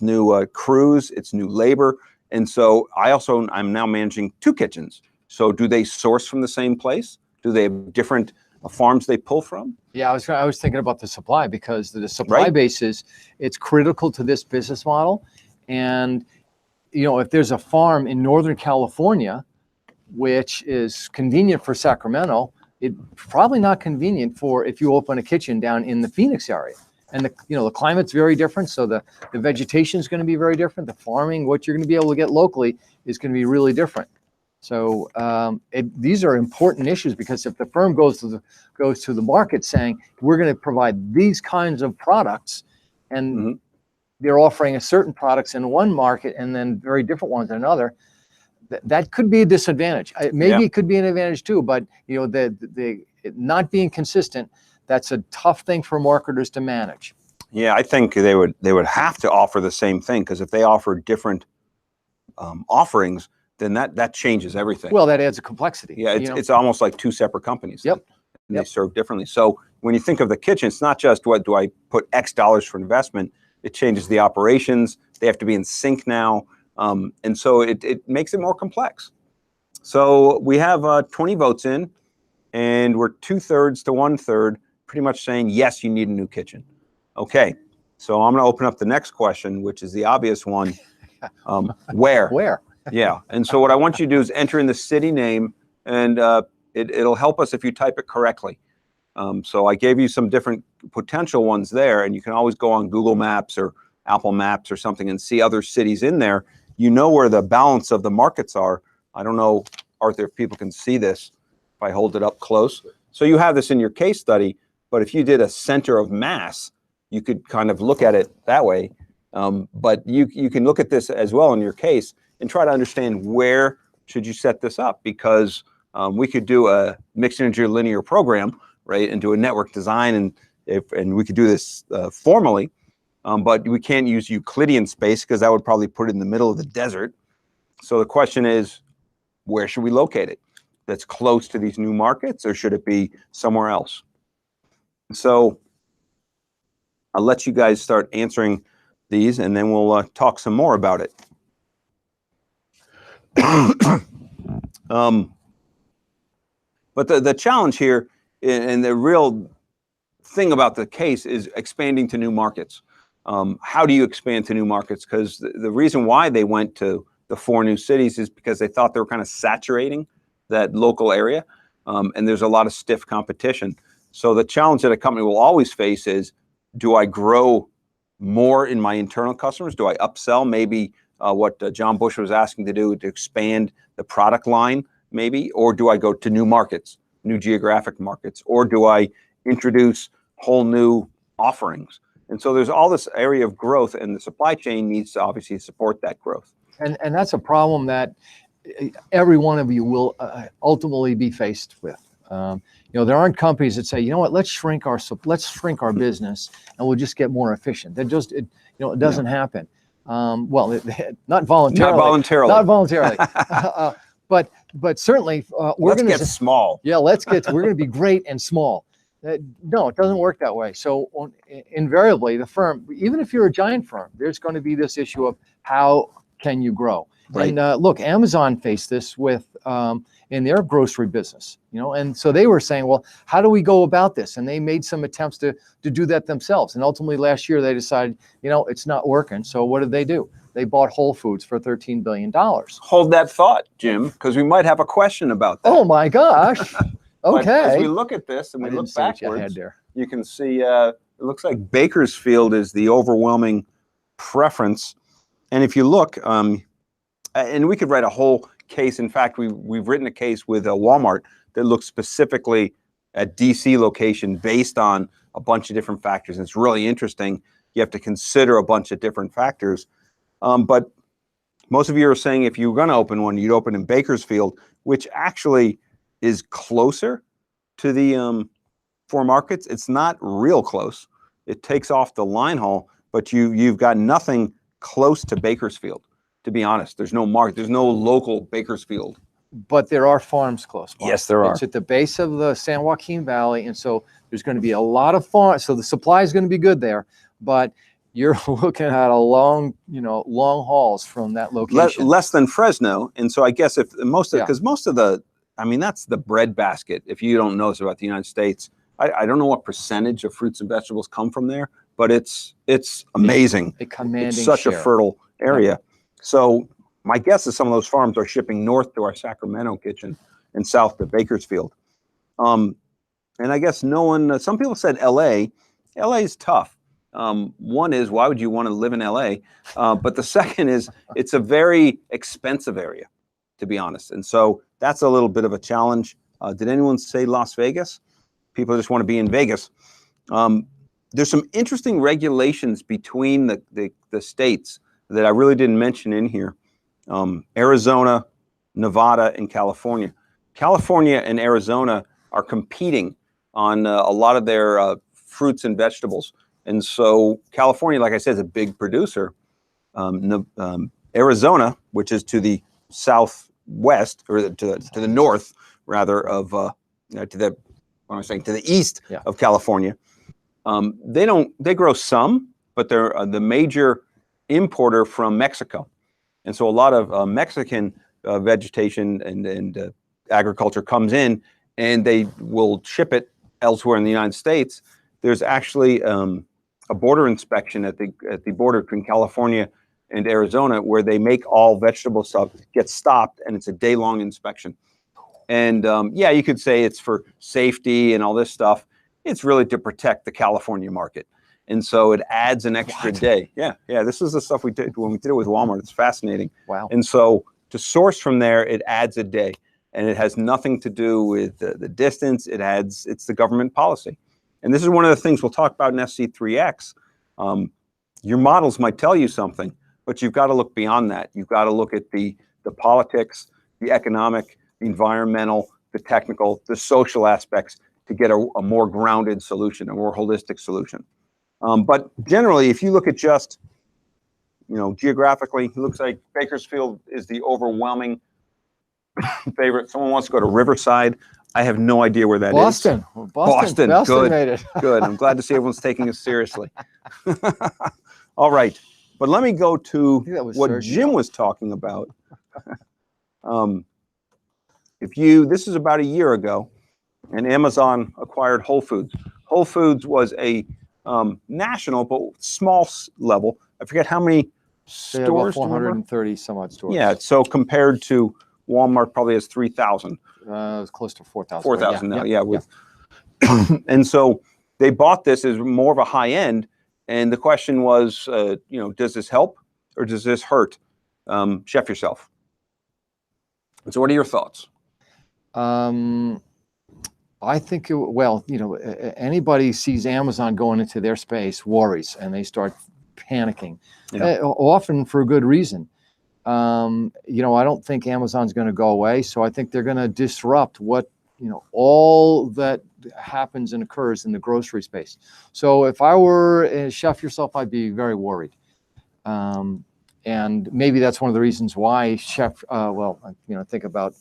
new crews, it's new labor. And so I'm now managing 2 kitchens. So do they source from the same place? Do they have different farms they pull from? Yeah, I was thinking about the supply because the supply base it's critical to this business model. And if there's a farm in Northern California, which is convenient for Sacramento, it's probably not convenient for if you open a kitchen down in the Phoenix area. And the climate's very different, so the vegetation is going to be very different. The farming, what you're going to be able to get locally, is going to be really different. So these are important issues because if the firm goes to the market saying we're going to provide these kinds of products, and they're offering a certain products in one market and then very different ones in another, that could be a disadvantage. Maybe it could be an advantage too, but the not being consistent, that's a tough thing for marketers to manage. Yeah, I think they would have to offer the same thing, because if they offer different offerings, then that changes everything. Well, that adds a complexity. Yeah, it's almost like 2 separate companies. Yep. And they serve differently. So when you think of the kitchen, it's not just what do I put X dollars for investment. It changes the operations. They have to be in sync now. And so it makes it more complex. So we have 20 votes in, and we're 2/3 to 1/3 pretty much saying, yes, you need a new kitchen. Okay, so I'm going to open up the next question, which is the obvious one. Where? Where? Yeah, and so what I want you to do is enter in the city name, and it'll help us if you type it correctly. So I gave you some different potential ones there, and you can always go on Google Maps or Apple Maps or something and see other cities in there. You know where the balance of the markets are. I don't know, Arthur, if people can see this, if I hold it up close. So you have this in your case study, but if you did a center of mass, you could kind of look at it that way. But you can look at this as well in your case and try to understand where should you set this up, because we could do a mixed integer linear program, right, and do a network design, and we could do this formally, but we can't use Euclidean space because that would probably put it in the middle of the desert. So the question is, where should we locate it? That's close to these new markets, or should it be somewhere else? So I'll let you guys start answering these, and then we'll talk some more about it. But the challenge here, and the real thing about the case, is expanding to new markets. How do you expand to new markets? Because the reason why they went to the 4 new cities is because they thought they were kind of saturating that local area, and there's a lot of stiff competition. So the challenge that a company will always face is, do I grow more in my internal customers? Do I upsell? Maybe what John Bush was asking to do, to expand the product line, maybe? Or do I go to new markets, new geographic markets? Or do I introduce whole new offerings? And so there's all this area of growth, and the supply chain needs to obviously support that growth. And that's a problem that every one of you will ultimately be faced with. There aren't companies that say, you know what, let's shrink our business and we'll just get more efficient. It doesn't happen. Well, not voluntarily. Not voluntarily. But certainly we're going to get small. Yeah, we're going to be great and small. No, it doesn't work that way. So invariably, the firm, even if you're a giant firm, there's going to be this issue of how can you grow? Right. And look, Amazon faced this with in their grocery business, and so they were saying, well, how do we go about this? And they made some attempts to do that themselves. And ultimately last year they decided, it's not working. So what did they do? They bought Whole Foods for $13 billion. Hold that thought, Jim, because we might have a question about that. Oh my gosh. Okay. As we look at this and we look backwards, you can see it looks like Bakersfield is the overwhelming preference. And if you look, and we could write a whole case. In fact, we've written a case with Walmart that looks specifically at DC location based on a bunch of different factors. And it's really interesting. you have to consider a bunch of different factors. But most of you are saying if you were going to open one, you'd open in Bakersfield, which actually is closer to the 4 markets. It's not real close. It takes off the line haul, but you've got nothing close to Bakersfield, to be honest. There's no market. There's no local Bakersfield. But there are farms close by. Yes, there are. It's at the base of the San Joaquin Valley, and so there's going to be a lot of farms. So the supply is going to be good there, but you're looking at a long hauls from that location. Less than Fresno, and so I guess if most of the, I mean, that's the breadbasket. If you don't know about the United States, I don't know what percentage of fruits and vegetables come from there, but it's amazing. It's such a fertile area. Yeah. So my guess is some of those farms are shipping north to our Sacramento kitchen and south to Bakersfield. And I guess some people said LA. LA is tough. One is, why would you want to live in LA? But the second is, it's a very expensive area, to be honest. And so that's a little bit of a challenge. Did anyone say Las Vegas? People just want to be in Vegas. There's some interesting regulations between the states that I really didn't mention in here. Arizona, Nevada, and California. California and Arizona are competing on a lot of their fruits and vegetables. And so California, like I said, is a big producer. Arizona, which is to the southwest, or to the north, rather, of to the east of California. They grow some, but they're the major importer from Mexico. And so a lot of Mexican vegetation and agriculture comes in, and they will ship it elsewhere in the United States. There's actually a border inspection at the border between California and Arizona, where they make all vegetable stuff get stopped, and it's a day-long inspection. And you could say it's for safety and all this stuff. It's really to protect the California market. And so it adds an extra day. Yeah. This is the stuff we did when we did it with Walmart. It's fascinating. Wow. And so to source from there, it adds a day, and it has nothing to do with the distance. It's the government policy. And this is one of the things we'll talk about in SC2x. Your models might tell you something, but you've got to look beyond that. You've got to look at the politics, the economic, the environmental, the technical, the social aspects to get a more grounded solution, a more holistic solution. But generally, if you look at just, geographically, it looks like Bakersfield is the overwhelming favorite. Someone wants to go to Riverside. I have no idea where that is. Boston. Good. Made it. Good. I'm glad to see everyone's taking us seriously. All right. But let me go to what Jim was talking about. This is about a year ago, and Amazon acquired Whole Foods. Whole Foods was a national but small level. I forget how many stores. 430 some odd stores. Yeah, so compared to Walmart, probably has 3,000. It's close to 4,000. 4,000 now, yeah. And so they bought this as more of a high end, and the question was, does this help or does this hurt? Chef yourself. And so, what are your thoughts? I think, anybody sees Amazon going into their space worries, and they start panicking, often for a good reason. I don't think Amazon's going to go away, so I think they're going to disrupt all that happens and occurs in the grocery space. So if I were a chef yourself, I'd be very worried. And maybe that's one of the reasons why think about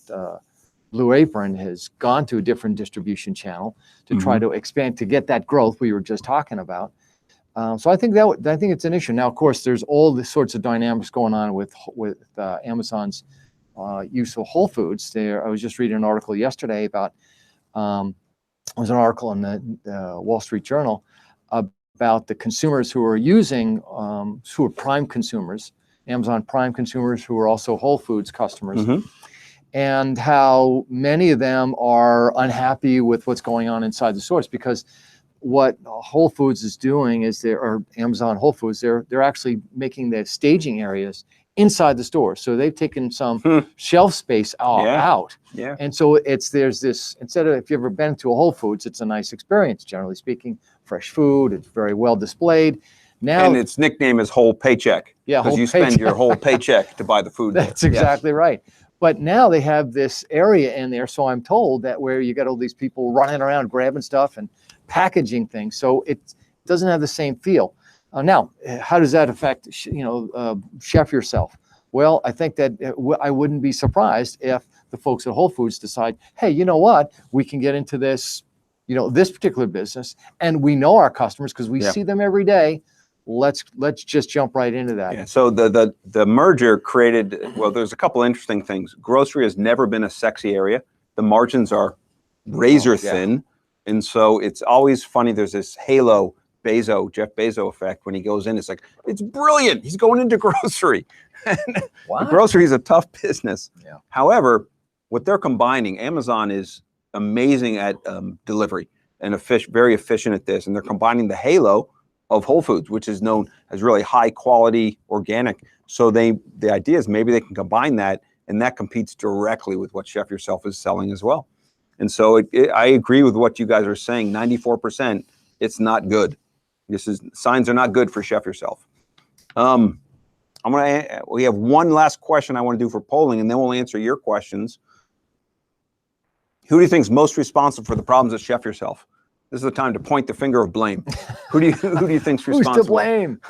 Blue Apron has gone to a different distribution channel to try to expand, to get that growth we were just talking about. So I think it's an issue. Now, of course, there's all the sorts of dynamics going on with Amazon's use of Whole Foods. I was just reading an article yesterday about, it was an article in the Wall Street Journal about the consumers who are using, who are Prime consumers, Amazon Prime consumers who are also Whole Foods customers, and how many of them are unhappy with what's going on inside the stores, because what Whole Foods is doing is or Amazon Whole Foods, they're actually making the staging areas inside the store. So they've taken some shelf space out. Yeah. And so there's this, instead of, if you've ever been to a Whole Foods, it's a nice experience, generally speaking, fresh food, it's very well displayed. Now, And its nickname is whole paycheck. Yeah, because whole you spend paycheck. your whole paycheck to buy the food. That's there. Yes. exactly right. But now they have this area in there, so I'm told, that where you got all these people running around grabbing stuff and packaging things, so it doesn't have the same feel. Now, how does that affect, Chef Yourself? Well, I think that I wouldn't be surprised if the folks at Whole Foods decide, hey, you know what, we can get into this, this particular business, and we know our customers because we see them every day. Let's just jump right into that. Yeah. So the merger created, well, there's a couple interesting things. Grocery has never been a sexy area. The margins are razor thin, and so it's always funny. There's this halo Jeff Bezos effect when he goes in. It's like, it's brilliant. He's going into grocery. Grocery is a tough business. Yeah. However, what they're combining, Amazon is amazing at delivery and very efficient at this, and they're combining the halo of Whole Foods, which is known as really high quality organic. So the idea is maybe they can combine that, and that competes directly with what Chef Yourself is selling as well. And so I agree with what you guys are saying. 94%, it's not good. Signs are not good for Chef Yourself. We have one last question I want to do for polling, and then we'll answer your questions. Who do you think is most responsible for the problems at Chef Yourself? This is the time to point the finger of blame. Who do you think is responsible? Who's to blame?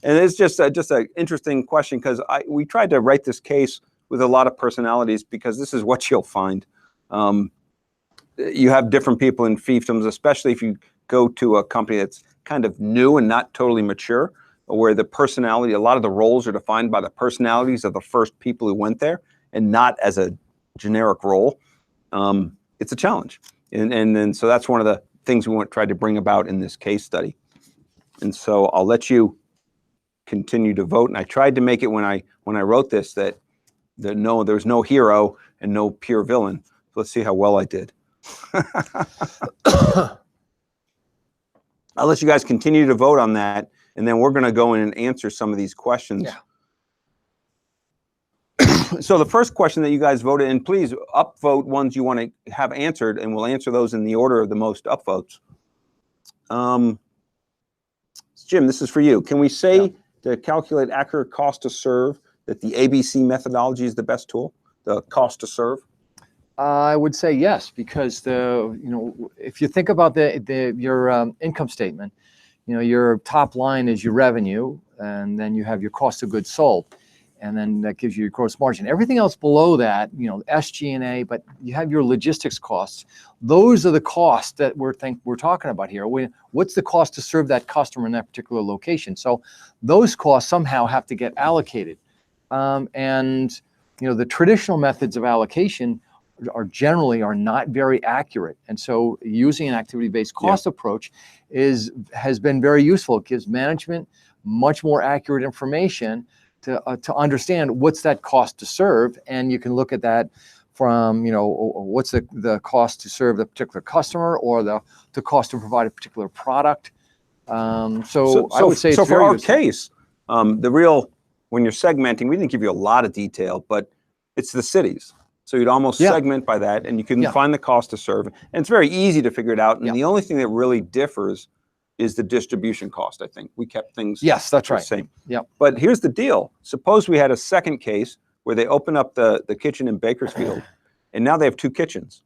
And it's just an interesting question, because we tried to write this case with a lot of personalities, because this is what you'll find. You have different people in fiefdoms, especially if you go to a company that's kind of new and not totally mature, where the personality, a lot of the roles are defined by the personalities of the first people who went there, and not as a generic role. It's a challenge. And so that's one of the things we tried to bring about in this case study. And so I'll let you continue to vote. And I tried to make it when I wrote this that there's no hero and no pure villain. So let's see how well I did. I'll let you guys continue to vote on that, and then we're going to go in and answer some of these questions. Yeah. So the first question that you guys voted in, please upvote ones you want to have answered, and we'll answer those in the order of the most upvotes. Jim, this is for you. Can we say to calculate accurate cost to serve that the ABC methodology is the best tool, the cost to serve? I would say yes, because if you think about your income statement, your top line is your revenue, and then you have your cost of goods sold, and then that gives you your gross margin. Everything else below that, SG&A, but you have your logistics costs. Those are the costs that we're talking about here. What's the cost to serve that customer in that particular location? So those costs somehow have to get allocated, and the traditional methods of allocation are not very accurate, and so using an activity-based cost approach has been very useful. It gives management much more accurate information to understand what's that cost to serve, and you can look at that from what's the cost to serve the particular customer, or the cost to provide a particular product. So I would say it's for our useful. case, when you're segmenting, we didn't give you a lot of detail, but it's the cities. So you'd almost segment by that, and you can find the cost to serve. And it's very easy to figure it out. And the only thing that really differs is the distribution cost, I think. We kept things the same. Yep. But here's the deal. Suppose we had a second case where they open up the kitchen in Bakersfield, and now they have two kitchens.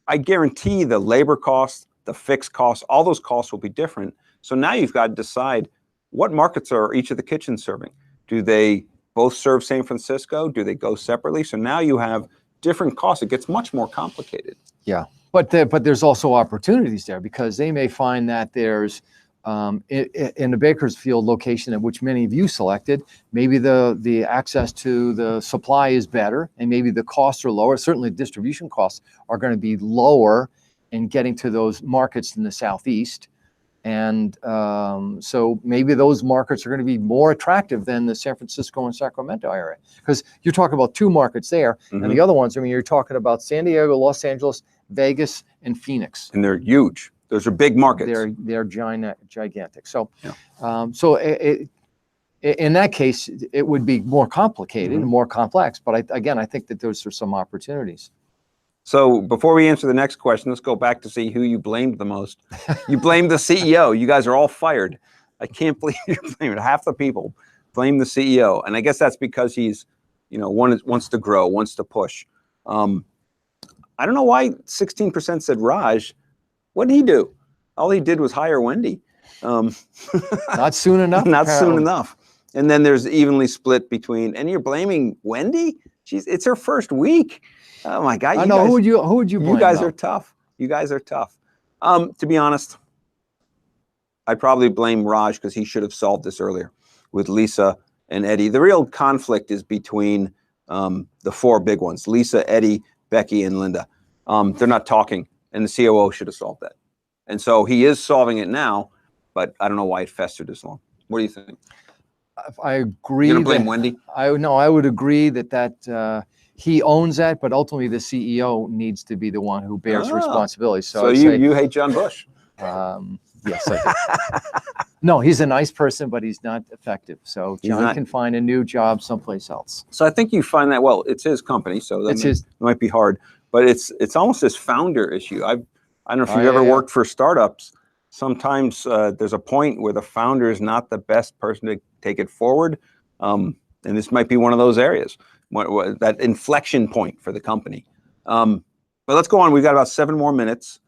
I guarantee the labor costs, the fixed costs, all those costs will be different. So now you've got to decide, what markets are each of the kitchens serving? Do they both serve San Francisco? Do they go separately? So now you have different costs. It gets much more complicated. Yeah, but there's also opportunities there, because they may find that there's in the Bakersfield location, in which many of you selected, maybe the access to the supply is better, and maybe the costs are lower. Certainly distribution costs are going to be lower in getting to those markets in the Southeast. And so maybe those markets are going to be more attractive than the San Francisco and Sacramento area, because you're talking about two markets there, and the other ones, you're talking about San Diego, Los Angeles, Vegas, and Phoenix. And they're huge. Those are big markets. They're gigantic. So, in that case, it would be more complicated and more complex. But I think that those are some opportunities. So before we answer the next question, let's go back to see who you blamed the most. You blamed the CEO. You guys are all fired. I can't believe you're blaming half the people. Blame the CEO, and I guess that's because he's, wants to grow, wants to push. I don't know why 16% said Raj. What did he do? All he did was hire Wendy. Not soon enough. Not apparently. soon enough. And then there's evenly split between, and you're blaming Wendy? It's her first week. Oh my God! I know. Who would you blame? You guys though? are tough. You guys are tough. To be honest, I'd probably blame Raj because he should have solved this earlier with Lisa and Eddie. The real conflict is between the four big ones: Lisa, Eddie, Becky, and Linda. They're not talking, and the COO should have solved that. And so he is solving it now, but I don't know why it festered this long. What do you think? I agree. You're gonna blame Wendy? I would agree that he owns that, but ultimately the CEO needs to be the one who bears responsibility. So you hate John Bush? Yes, I do. No, he's a nice person, but he's not effective. So John can find a new job someplace else. So I think you find that, well, it's his company, so that it might be hard, but it's almost this founder issue. I don't know if you've ever worked for startups. Sometimes there's a point where the founder is not the best person to take it forward. And this might be one of those areas, that inflection point for the company. But let's go on. We've got about 7 more minutes.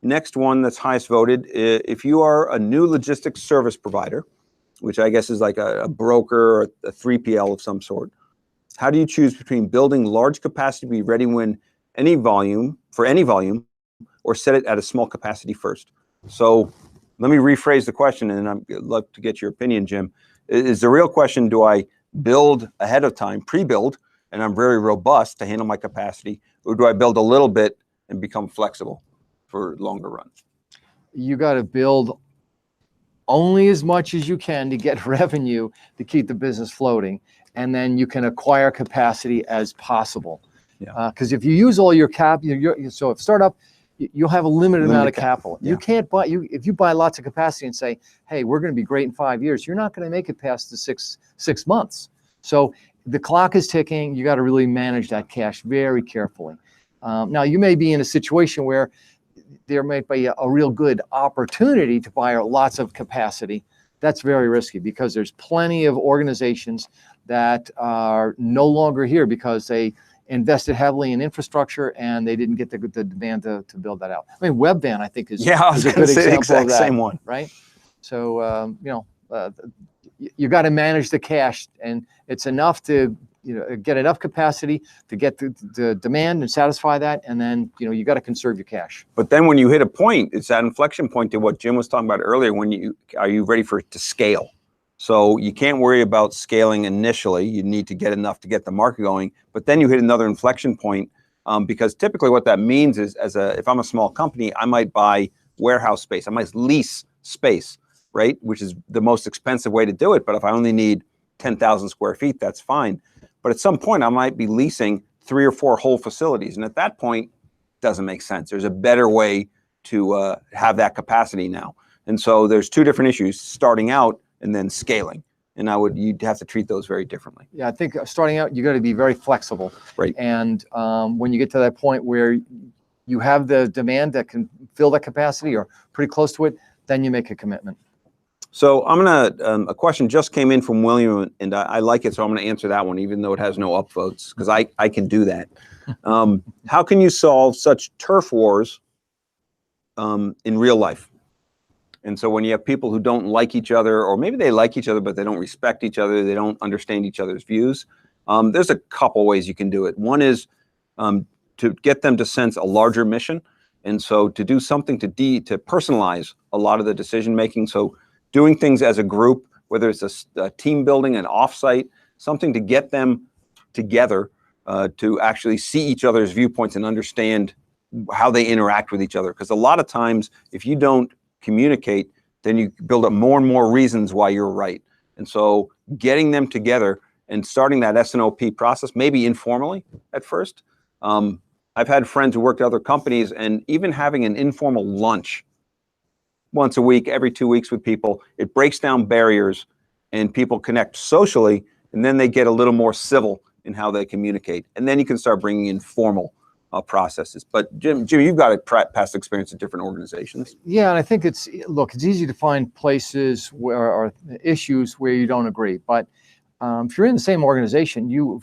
Next one that's highest voted, if you are a new logistics service provider, which I guess is like a broker or a 3PL of some sort, how do you choose between building large capacity to be ready when any volume, or set it at a small capacity first? So let me rephrase the question, and I'd love to get your opinion, Jim. Is the real question, do I build ahead of time, pre-build, and I'm very robust to handle my capacity, or do I build a little bit and become flexible for longer runs? You got to build only as much as you can to get revenue to keep the business floating, and then you can acquire capacity as possible. Because if you use all your so if startup, you'll have a limited amount of capital. You can't buy, if you buy lots of capacity and say, hey, we're going to be great in 5 years, you're not going to make it past the six months. So the clock is ticking. You got to really manage that cash very carefully. Now, you may be in a situation where there might be a real good opportunity to buy lots of capacity. That's very risky because there's plenty of organizations that are no longer here because they invested heavily in infrastructure and they didn't get the demand to build that out. I mean, Webvan, I think, is a good example of that. Same one, right? So, you got to manage the cash, and it's enough to get enough capacity to get the demand and satisfy that, and then you got to conserve your cash. But then when you hit a point, it's that inflection point to what Jim was talking about earlier. Are you ready for it to scale? So you can't worry about scaling initially. You need to get enough to get the market going, but then you hit another inflection point, because typically what that means is, if I'm a small company, I might buy warehouse space. I might lease space, right? Which is the most expensive way to do it. But if I only need 10,000 square feet, that's fine. But at some point I might be leasing 3 or 4 whole facilities. And at that point, it doesn't make sense. There's a better way to have that capacity now. And so there's 2 different issues: starting out and then scaling. And you'd have to treat those very differently. Yeah, I think starting out, you got to be very flexible. Right. And when you get to that point where you have the demand that can fill that capacity or pretty close to it, then you make a commitment. So I'm gonna, a question just came in from William, and I like it, so I'm gonna answer that one, even though it has no upvotes, because I can do that. How can you solve such turf wars in real life? And so when you have people who don't like each other, or maybe they like each other, but they don't respect each other, they don't understand each other's views, there's a couple ways you can do it. One is to get them to sense a larger mission. And so to do something to personalize a lot of the decision-making. So doing things as a group, whether it's a team building, an offsite, something to get them together to actually see each other's viewpoints and understand how they interact with each other. Because a lot of times, if you don't communicate, then you build up more and more reasons why you're right. And so getting them together and starting that SNOP process, maybe informally at first. I've had friends who worked at other companies, and even having an informal lunch once a week, every 2 weeks with people, it breaks down barriers and people connect socially, and then they get a little more civil in how they communicate. And then you can start bringing in formal processes. But Jim, you've got a past experience in different organizations. Yeah, and I think it's easy to find places where or issues where you don't agree. But if you're in the same organization, you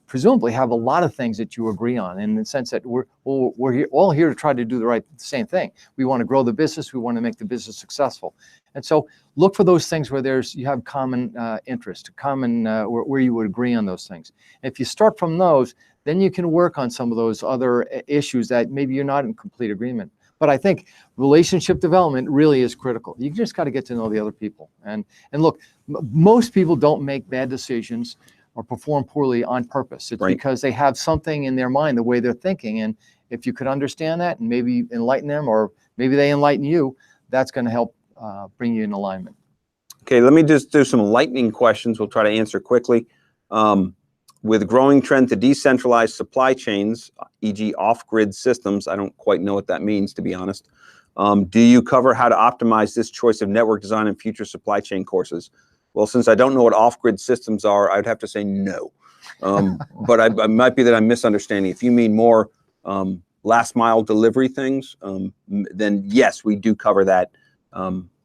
presumably have a lot of things that you agree on, in the sense that we're all here to try to do the same thing. We want to grow the business. We want to make the business successful. And so look for those things where you have common interest, where you would agree on those things. And if you start from those, then you can work on some of those other issues that maybe you're not in complete agreement. But I think relationship development really is critical. You just got to get to know the other people. And look, most people don't make bad decisions or perform poorly on purpose. It's because they have something in their mind, the way they're thinking. And if you could understand that and maybe enlighten them, or maybe they enlighten you, that's going to help bring you in alignment. Okay, let me just do some lightning questions. We'll try to answer quickly. With growing trend to decentralized supply chains, e.g. off-grid systems, I don't quite know what that means, to be honest. Do you cover how to optimize this choice of network design in future supply chain courses? Well, since I don't know what off-grid systems are, I'd have to say no. But I might be that I'm misunderstanding. If you mean more last mile delivery things, then yes, we do cover that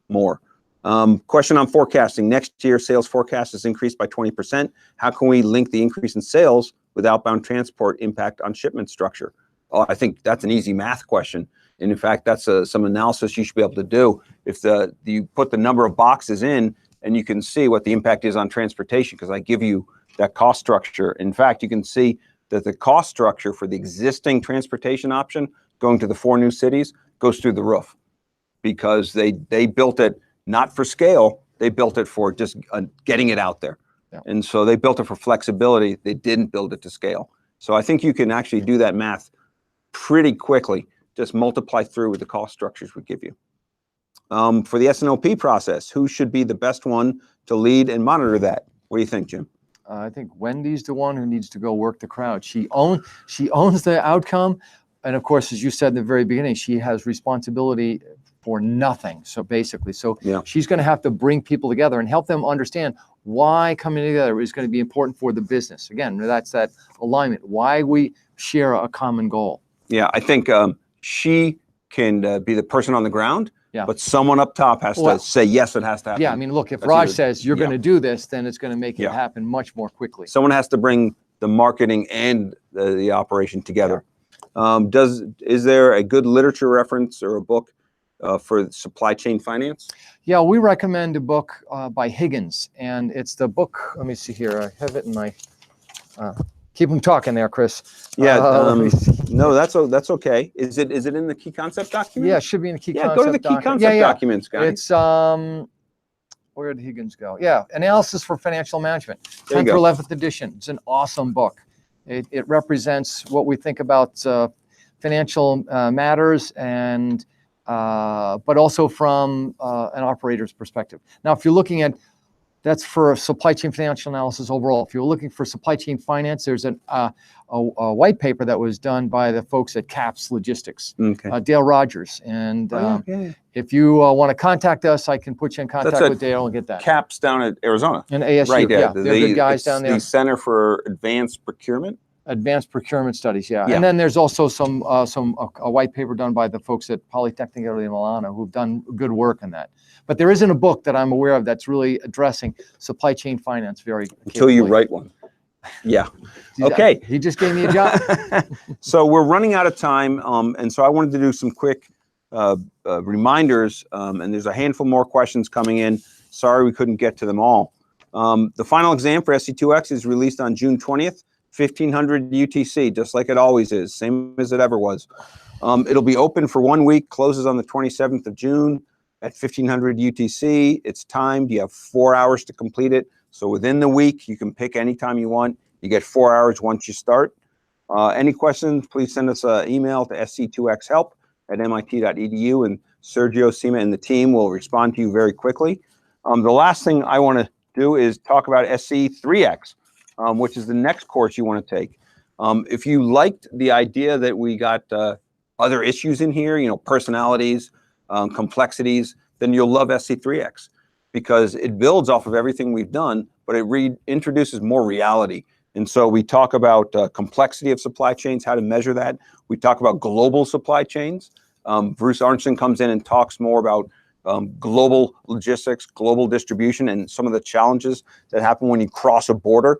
more. Question on forecasting. Next year, sales forecast is increased by 20%. How can we link the increase in sales with outbound transport impact on shipment structure? Oh, I think that's an easy math question. And in fact, that's some analysis you should be able to do. If you put the number of boxes in, and you can see what the impact is on transportation, because I give you that cost structure. In fact, you can see that the cost structure for the existing transportation option going to the 4 new cities goes through the roof, because they built it not for scale, they built it for just getting it out there. Yeah. And so they built it for flexibility. They didn't build it to scale. So I think you can actually do that math pretty quickly. Just multiply through with the cost structures we give you. For the SNOP process, who should be the best one to lead and monitor that? What do you think, Jim? I think Wendy's the one who needs to go work the crowd. She owns the outcome. And of course, as you said in the very beginning, she has responsibility for nothing. So basically, she's going to have to bring people together and help them understand why coming together is going to be important for the business. Again, that's that alignment, why we share a common goal. Yeah, I think she can be the person on the ground, but someone up top has to say, yes, it has to happen. Yeah, I mean, look, if Raj says you're going to do this, then it's going to make it happen much more quickly. Someone has to bring the marketing and the operation together. Is there a good literature reference or a book for supply chain finance? Yeah, we recommend a book by Higgins, and it's the book. Let me see here. I have it in my. Keep them talking there, Chris. Yeah. No, that's okay. Is it in the key concept document? Yeah, it should be in the key concept. Yeah, go to the key concept documents, guys. It's where did Higgins go? Yeah, Analysis for Financial Management, 10th or 11th edition. It's an awesome book. It represents what we think about financial matters, and but also from an operator's perspective. Now, if you're looking at, that's for supply chain financial analysis overall. If you're looking for supply chain finance, there's a white paper that was done by the folks at Caplice Logistics, Dale Rogers. And if you want to contact us, I can put you in contact with Dale and get that. Caps down at Arizona. And ASU, right, they're good guys down there. The Center for Advanced Procurement. Advanced Procurement Studies, And then there's also a white paper done by the folks at Politecnico di Milano who've done good work on that. But there isn't a book that I'm aware of that's really addressing supply chain finance very until you write one. Yeah. Okay. He just gave me a job. So we're running out of time, and so I wanted to do some quick reminders, and there's a handful more questions coming in. Sorry we couldn't get to them all. The final exam for SC2X is released on June 20th. 1500 UTC, just like it always is, same as it ever was. It'll be open for 1 week, closes on the 27th of June at 1500 UTC. It's timed. You have 4 hours to complete it. So within the week, you can pick any time you want. You get 4 hours once you start. Any questions, please send us an email to sc2xhelp@mit.edu, and Sergio, Sima, and the team will respond to you very quickly. The last thing I want to do is talk about SC3x. Which is the next course you want to take. If you liked the idea that we got other issues in here, personalities, complexities, then you'll love SC3X, because it builds off of everything we've done, but it reintroduces more reality And so we talk about complexity of supply chains, how to measure that. We talk about global supply chains. Bruce Arnson comes in and talks more about global logistics, global distribution, and some of the challenges that happen when you cross a border.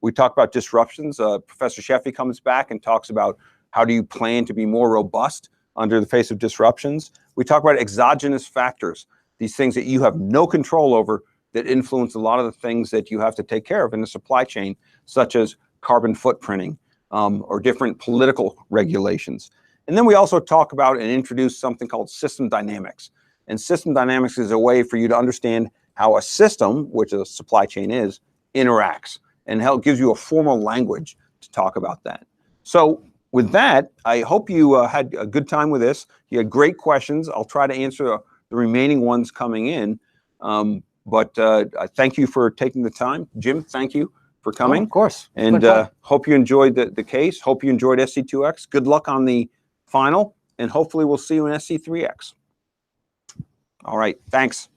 We talk about disruptions. Professor Sheffy comes back and talks about how do you plan to be more robust under the face of disruptions. We talk about exogenous factors, these things that you have no control over that influence a lot of the things that you have to take care of in the supply chain, such as carbon footprinting or different political regulations. And then we also talk about and introduce something called system dynamics. And system dynamics is a way for you to understand how a system, which a supply chain is, interacts, and how it gives you a formal language to talk about that. So with that, I hope you had a good time with this. You had great questions. I'll try to answer the remaining ones coming in. But I thank you for taking the time. Jim, thank you for coming. Oh, of course. And hope you enjoyed the case. Hope you enjoyed SC2X. Good luck on the final, and hopefully we'll see you in SC3X. All right, thanks.